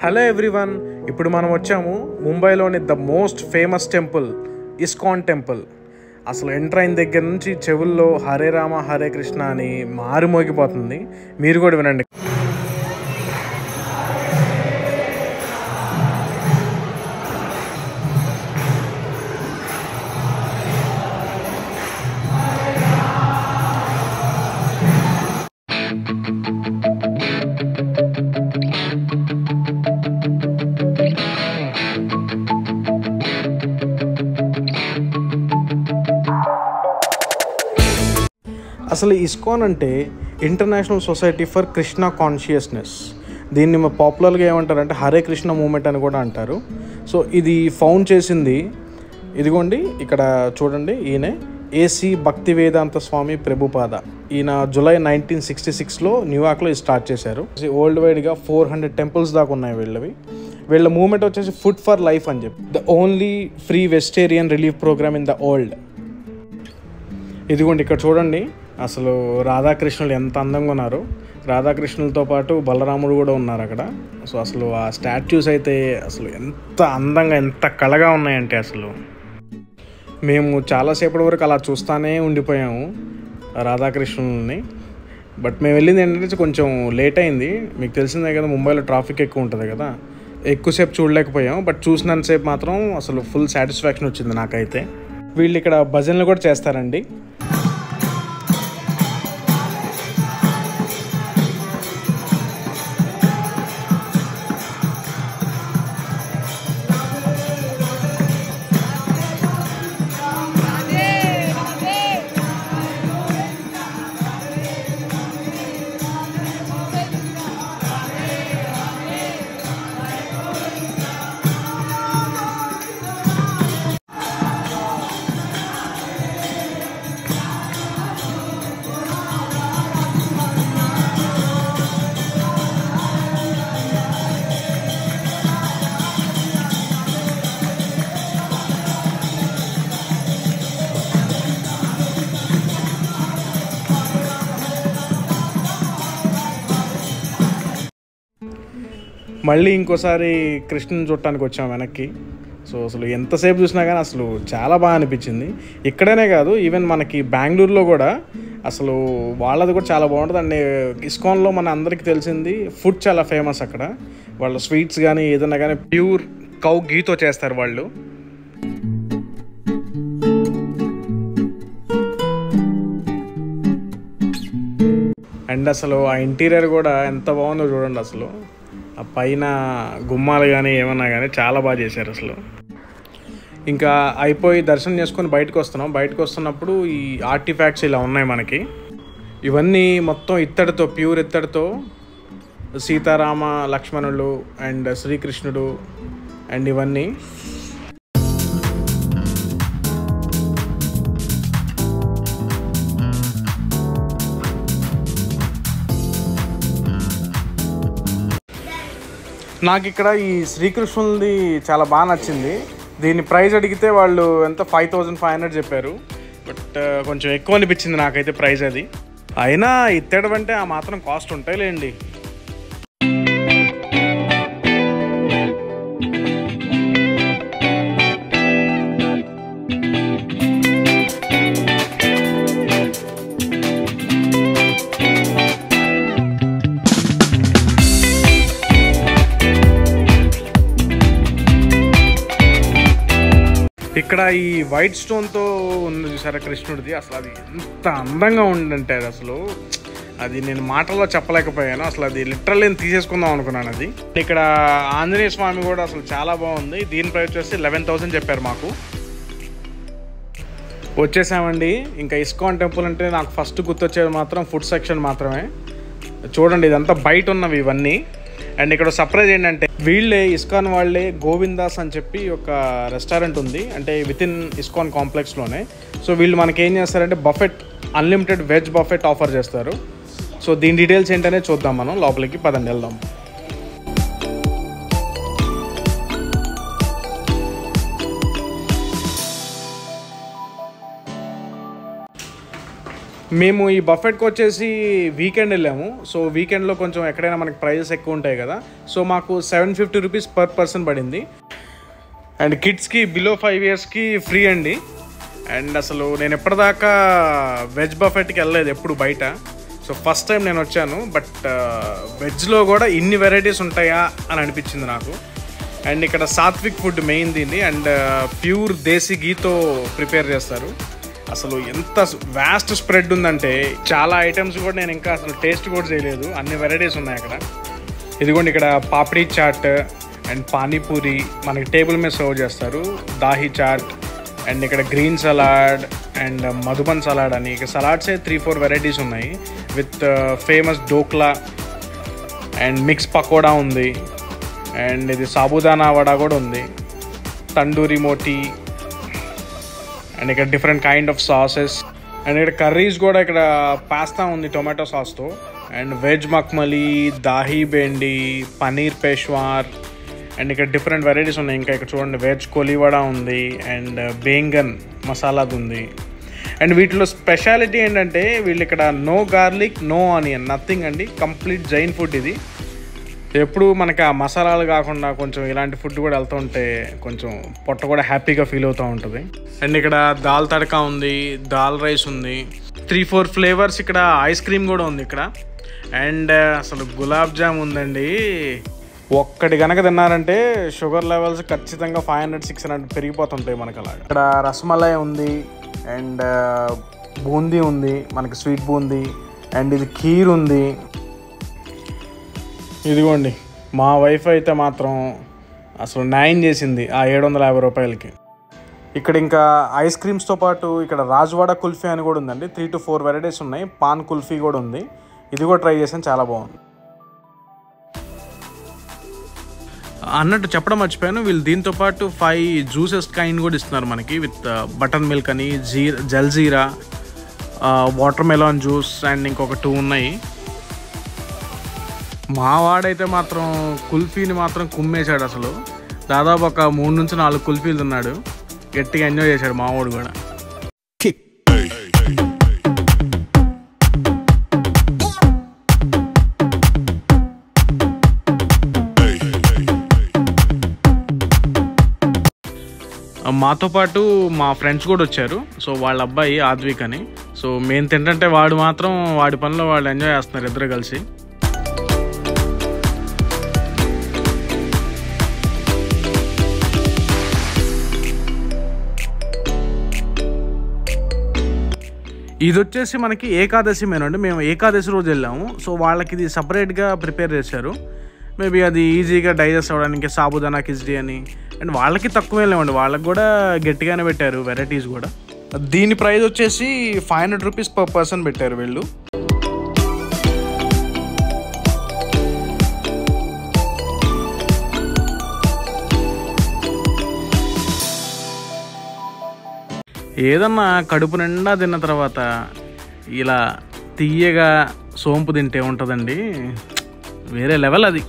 Hello everyone, ఇప్పుడు మనం వచ్చాము ముంబైలోని the most famous temple ISKCON temple. అసలు ఎంటర్ అయిన దగ్గర నుంచి చెవుల్లో హరే రామ హరే కృష్ణ అని మారుమోగిపోతుంది. మీరు కూడా వినండి. అసలు ఇస్కాన్ అంటే international society for Krishna consciousness. దీన్ని పాపులర్గా ఏమంటారంటే హరే కృష్ణ మూమెంట్ అని కూడా అంటారు. సో ఇది ఫౌండ్ చేసింది ఇదిగోండి ఇక్కడ చూడండి, ఈయనే ఏసీ భక్తి వేదాంత స్వామి ప్రభుపాద. ఈయన జూలై 1966లో న్యూయార్క్లో స్టార్ట్ చేశారు. వరల్డ్ వైడ్గా 400 టెంపుల్స్ దాకా ఉన్నాయి వీళ్ళవి. వీళ్ళ మూమెంట్ వచ్చేసి ఫుడ్ ఫర్ లైఫ్ అని చెప్పి, the only free vegetarian relief program in the world. ఇదిగోండి ఇక్కడ చూడండి, అసలు రాధాకృష్ణులు ఎంత అందంగా ఉన్నారు. రాధాకృష్ణులతో పాటు బలరాముడు కూడా ఉన్నారు అక్కడ. సో అసలు ఆ స్టాచ్యూస్ అయితే అసలు ఎంత అందంగా ఎంత కళగా ఉన్నాయంటే అసలు మేము చాలాసేపటి వరకు అలా చూస్తూనే ఉండిపోయాము రాధాకృష్ణుల్ని. బట్ మేము వెళ్ళింది ఏంటంటే కొంచెం లేట్ అయింది. మీకు తెలిసిందే కదా, ముంబైలో ట్రాఫిక్ ఎక్కువ ఉంటుంది కదా, ఎక్కువసేపు చూడలేకపోయాం. బట్ చూసినంతసేపు మాత్రం అసలు ఫుల్ సాటిస్ఫాక్షన్ వచ్చింది నాకైతే. వీళ్ళు ఇక్కడ భజనలు కూడా చేస్తారండి. మళ్ళీ ఇంకోసారి కృష్ణుని చూడటానికి వచ్చాం వెనక్కి. సో అసలు ఎంతసేపు చూసినా కానీ అసలు చాలా బాగా అనిపించింది. ఇక్కడనే కాదు, ఈవెన్ మనకి బెంగళూరులో కూడా అసలు వాళ్ళది కూడా చాలా బాగుంటుంది. అండ్ ఇస్కాన్లో మన అందరికీ తెలిసింది ఫుడ్ చాలా ఫేమస్ అక్కడ. వాళ్ళ స్వీట్స్ కానీ ఏదైనా కానీ ప్యూర్ కౌ గీతో చేస్తారు వాళ్ళు. అండ్ అసలు ఆ ఇంటీరియర్ కూడా ఎంత బాగుందో చూడండి. అసలు ఆ పైన గుమ్మాలు కానీ ఏమన్నా కానీ చాలా బాగా చేశారు అసలు. ఇంకా అయిపోయి దర్శనం చేసుకొని బయటకు వస్తున్నాం. బయటకు వస్తున్నప్పుడు ఈ ఆర్టిఫాక్ట్స్ ఇలా ఉన్నాయి మనకి. ఇవన్నీ మొత్తం ఇత్తడితో, ప్యూర్ ఇత్తడితో సీతారామ లక్ష్మణులు అండ్ శ్రీకృష్ణుడు అండ్ ఇవన్నీ. నాకు ఇక్కడ ఈ శ్రీకృష్ణుది చాలా బాగా నచ్చింది. దీని ప్రైస్ అడిగితే వాళ్ళు ఎంత 5500 చెప్పారు. బట్ కొంచెం ఎక్కువ అనిపించింది నాకైతే ప్రైస్ అది. అయినా ఇత్తడి ఆ మాత్రం కాస్ట్ ఉంటాయిలేండి. ఇక్కడ ఈ వైట్ స్టోన్తో ఉంది చూసారా కృష్ణుడిది, అసలు అది ఎంత అందంగా ఉందంటే అది అసలు అది నేను మాటల్లో చెప్పలేకపోయాను. అసలు అది లిటరల్లీ నేను తీసేసుకుందాం అనుకున్నాను అది. ఇక్కడ ఆంజనేయ స్వామి కూడా అసలు చాలా బాగుంది. దీని ప్రైస్ వచ్చేసి 11,000 చెప్పారు మాకు. వచ్చేసామండి. ఇంకా ఇస్కాన్ టెంపుల్ అంటే నాకు ఫస్ట్ గుర్తొచ్చేది మాత్రం ఫుడ్ సెక్షన్ మాత్రమే. చూడండి ఇదంతా బయట ఉన్నవి ఇవన్నీ. అండ్ ఇక్కడ సర్ప్రైజ్ ఏంటంటే వీళ్ళే ఇస్కాన్ వాళ్ళే గోవిందాస్ అని చెప్పి ఒక రెస్టారెంట్ ఉంది, అంటే విత్ ఇన్ ఇస్కాన్ కాంప్లెక్స్లోనే. సో వీళ్ళు మనకి ఏం చేస్తారంటే buffet, unlimited veg buffet offer చేస్తారు. సో దీని డీటెయిల్స్ ఏంటనే చూద్దాం మనం. లోపలికి పదండి వెళ్దాం. మేము ఈ బఫెట్కి వచ్చేసి వీకెండ్ వెళ్ళాము. సో వీకెండ్లో కొంచెం ఎక్కడైనా మనకి ప్రైజెస్ ఎక్కువ ఉంటాయి కదా. సో మాకు 750 రూపీస్ పర్ పర్సన్ పడింది. అండ్ కిడ్స్కి బిలో 5 ఇయర్స్కి ఫ్రీ అండి. అండ్ అసలు నేను ఎప్పటిదాకా వెజ్ బఫెట్కి వెళ్ళలేదు ఎప్పుడు బయట. సో ఫస్ట్ టైం నేను వచ్చాను. బట్ వెజ్లో కూడా ఇన్ని వెరైటీస్ ఉంటాయా అని అనిపించింది నాకు. అండ్ ఇక్కడ సాత్విక్ ఫుడ్ మెయిన్ దీన్ని. అండ్ ప్యూర్ దేశీ గీతో ప్రిపేర్ చేస్తారు. అసలు ఎంత వాస్ట్ స్ప్రెడ్ ఉందంటే చాలా ఐటమ్స్ కూడా నేను ఇంకా అసలు టేస్ట్ కూడా చేయలేదు. అన్ని వెరైటీస్ ఉన్నాయి అక్కడ. ఇదిగోండి ఇక్కడ పాపడీ చాట్ అండ్ పానీపూరి మనకి టేబుల్ మీద సర్వ్ చేస్తారు. దాహి చాట్ అండ్ ఇక్కడ green salad and Madhuban salad అని. ఇక సలాడ్సే 3-4 వెరైటీస్ ఉన్నాయి with famous dhokla and mix pakoda ఉంది. అండ్ ఇది సాబుదానా వడ కూడా ఉంది. తండూరి మోటీ అండ్ ఇక్కడ different kind of sauces. And ఇక్కడ కర్రీస్ కూడా ఇక్కడ పాస్తా ఉంది టొమాటో సాస్తో. And veg makhmali, dahi bhindi, paneer Peshawar and ఇక్కడ డిఫరెంట్ వెరైటీస్ ఉన్నాయి. ఇంకా ఇక్కడ చూడండి వెజ్ కోలీవడా ఉంది అండ్ బేంగన్ మసాలాది ఉంది. అండ్ వీటిలో స్పెషాలిటీ ఏంటంటే వీళ్ళు ఇక్కడ no garlic, no onion, nothing అండి. కంప్లీట్ జైన్ ఫుడ్ ఇది. ఎప్పుడు మనకి ఆ మసాలాలు కాకుండా కొంచెం ఇలాంటి ఫుడ్ కూడా వెళ్తూ ఉంటే కొంచెం పొట్ట కూడా హ్యాపీగా ఫీల్ అవుతూ ఉంటుంది. అండ్ ఇక్కడ దాల్ తడకా ఉంది, దాల్ రైస్ ఉంది, 3-4 ఫ్లేవర్స్. ఇక్కడ ఐస్ క్రీమ్ కూడా ఉంది ఇక్కడ. అండ్ అసలు గులాబ్ జామ్ ఉందండి. ఒక్కటి కనుక తిన్నారంటే షుగర్ లెవెల్స్ ఖచ్చితంగా 500-600 పెరిగిపోతుంటాయి మనకు అలా. ఇక్కడ రసమలై ఉంది అండ్ బూందీ ఉంది మనకి, స్వీట్ బూందీ. అండ్ ఇది ఖీర్ ఉంది. ఇదిగోండి మా వైఫ్ అయితే మాత్రం అసలు న్యాయం చేసింది ఆ 750 రూపాయలకి. ఇక్కడ ఇంకా ఐస్ క్రీమ్స్తో పాటు ఇక్కడ రాజ్వాడా కుల్ఫీ అని కూడా ఉందండి. 3-4 వెరైటీస్ ఉన్నాయి. పాన్ కుల్ఫీ కూడా ఉంది. ఇది కూడా ట్రై చేసాను, చాలా బాగుంది. అన్నట్టు చెప్పడం మర్చిపోయాను, వీళ్ళు దీంతో పాటు 5 జ్యూసెస్ కైండ్ కూడా ఇస్తున్నారు మనకి విత్ బటర్ మిల్క్ అని, jaljeera, water melon juice and ఇంకొక 2 ఉన్నాయి. మా వాడైతే మాత్రం కుల్ఫీని మాత్రం కుమ్మేశాడు. అసలు దాదాపు ఒక 3-4 కుల్ఫీలు తిన్నాడు. గట్టిగా ఎంజాయ్ చేశాడు మా వాడు కూడా. మాతో పాటు మా ఫ్రెండ్స్ కూడా వచ్చారు. సో వాళ్ళ అబ్బాయి ఆద్విక్ అని. సో మేము తింటుంటే వాడు మాత్రం వాడి పనిలో వాళ్ళు ఎంజాయ్ చేస్తున్నారు ఇద్దరు కలిసి. ఇది వచ్చేసి మనకి ఏకాదశి మెనూ అండి. మేము ఏకాదశి రోజు వెళ్ళాము. సో వాళ్ళకి ఇది సపరేట్గా ప్రిపేర్ చేశారు. మేబీ అది ఈజీగా డైజెస్ట్ అవ్వడానికి సాబుదానా కిచిడి అని. అండ్ వాళ్ళకి తక్కువ లేవండి, వాళ్ళకి కూడా గట్టిగానే పెట్టారు వెరైటీస్ కూడా. దీని ప్రైస్ వచ్చేసి 500 రూపీస్ పర్ పర్సన్ పెట్టారు వీళ్ళు. ఏదన్నా కడుపు నిండా తిన్న తర్వాత ఇలా తీయగా సోంపు తింటే ఉంటుందండి, వేరే లెవెల్ అది.